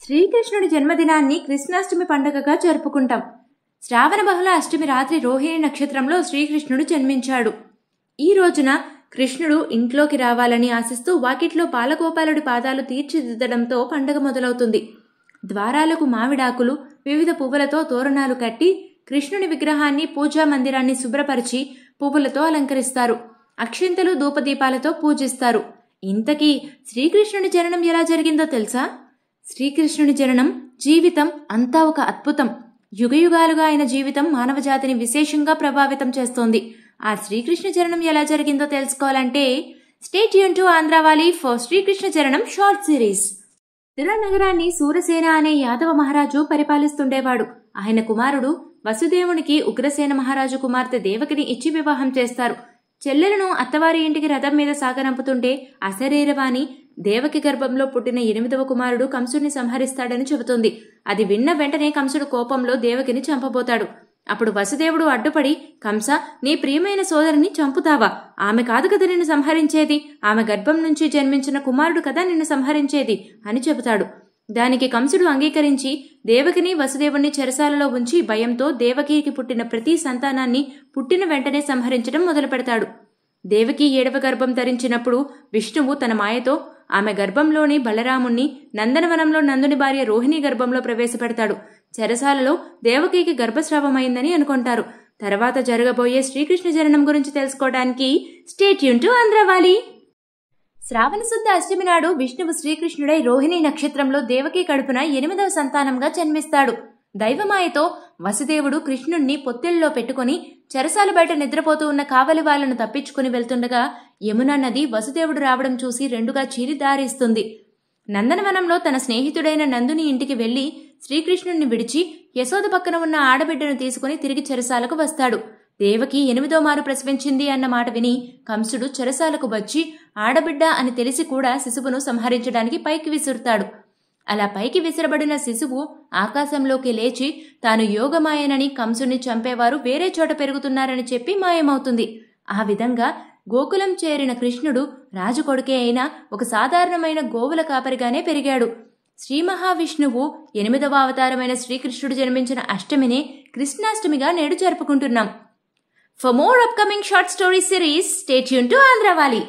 శ్రీకృష్ణుడి జన్మదినాన్ని కృష్ణాష్టమి పండుగగా జరుపుకుంటాం. శ్రావణ బహుళ అష్టమి రాత్రి రోహిణి నక్షత్రంలో శ్రీకృష్ణుడు జన్మించాడు. ఈ రోజున కృష్ణుడు ఇంట్లోకి రావాలని ఆశిస్తూ వాకిట్లో బాలగోపాలుడి పాదాలు తీర్చిదిద్దడంతో పండుగ మొదలవుతుంది. ద్వారాలకు మామిడాకులు, వివిధ పువ్వులతో తోరణాలు కట్టి కృష్ణుని విగ్రహాన్ని, పూజా మందిరాన్ని శుభ్రపరిచి పువ్వులతో అలంకరిస్తారు. అక్షింతలు, ధూపదీపాలతో పూజిస్తారు. ఇంతకీ శ్రీకృష్ణుడి జననం ఎలా జరిగిందో తెలుసా? శ్రీకృష్ణుడి జననం, జీవితం అంతా ఒక అద్భుతం. యుగయుగాలుగా ఆయన జీవితం మానవజాతిని విశేషంగా ప్రభావితం చేస్తోంది. ఆ శ్రీకృష్ణ జననం ఎలా జరిగిందో తెలుసుకోవాలంటే stay tune to Andhrawali for Srikrishna జననం షార్ట్ సిరీస్. మథురా నగరాన్ని సూరసేన అనే యాదవ మహారాజు పరిపాలిస్తుండేవాడు. ఆయన కుమారుడు వసుదేవునికి ఉగ్రసేన మహారాజు కుమార్తె దేవకిని ఇచ్చి వివాహం చేస్తారు. చెల్లెలను అత్తవారి ఇంటికి రథం మీద సాగనంపుతుంటే అశరీరవాణి దేవకి గర్భంలో పుట్టిన 8వ కుమారుడు కంసుడిని సంహరిస్తాడని చెబుతుంది. అది విన్న వెంటనే కంసుడు కోపంలో దేవకిని చంపబోతాడు. అప్పుడు వసుదేవుడు అడ్డుపడి, కంస, నీ ప్రియమైన సోదరిని చంపుతావా? ఆమె కాదు కదా నిన్ను సంహరించేది, ఆమె గర్భం నుంచి జన్మించిన కుమారుడు కదా నిన్ను సంహరించేది అని చెబుతాడు. దానికి కంసుడు అంగీకరించి దేవకిని, వసుదేవుణ్ణి చెరసాలలో ఉంచి భయంతో దేవకికి పుట్టిన ప్రతి సంతానాన్ని పుట్టిన వెంటనే సంహరించడం మొదలు పెడతాడు. దేవకి 7వ గర్భం ధరించినప్పుడు విష్ణువు తన మాయతో ఆమె గర్భంలోని బలరాముణ్ణి, నందనవనంలో నందుని భార్య రోహిణి గర్భంలో ప్రవేశపెడతాడు. చెరసాలలో దేవకికి గర్భస్రావమైందని అనుకుంటారు. తర్వాత జరగబోయే శ్రీకృష్ణ జననం గురించి తెలుసుకోవడానికి స్టే ట్యూన్ టు ఆంధ్రావాలి. శ్రావణ శుద్ధ అష్టమి నాడు విష్ణువు శ్రీకృష్ణుడై రోహిణి నక్షత్రంలో దేవకి కడుపున 8వ సంతానంగా జన్మిస్తాడు. దైవమాయతో వసుదేవుడు కృష్ణుణ్ణి పొత్తిళ్లలో పెట్టుకుని చెరసాల బయట నిద్రపోతూ ఉన్న కావలి వాళ్లను తప్పించుకుని వెళ్తుండగా యమునా నది వసుదేవుడు రావడం చూసి రెండుగా చీరి దారిస్తుంది. నందనవనంలో తన స్నేహితుడైన నందుని ఇంటికి వెళ్లి శ్రీకృష్ణుణ్ణి విడిచి యశోద పక్కన ఉన్న ఆడబిడ్డను తీసుకుని తిరిగి చెరసాలకు వస్తాడు. దేవకి 8వ మారు ప్రసవించింది అన్న మాట విని కంసుడు చెరసాలకు వచ్చి ఆడబిడ్డ అని తెలిసి కూడా శిశువును సంహరించడానికి పైకి విసురుతాడు. అలా పైకి విసిరబడిన శిశువు ఆకాశంలోకి లేచి తాను యోగమాయనని, కంసుని చంపేవారు వేరే చోట పెరుగుతున్నారని చెప్పి మాయమవుతుంది. ఆ విధంగా గోకులం చేరిన కృష్ణుడు రాజు కొడుకే అయినా ఒక సాధారణమైన గోవుల కాపరిగానే పెరిగాడు. శ్రీ మహావిష్ణువు 8వ అవతారమైన శ్రీకృష్ణుడు జన్మించిన అష్టమినే కృష్ణాష్టమిగా నేడు జరుపుకుంటున్నాం. For more upcoming short story series stay tune to Andhrawali.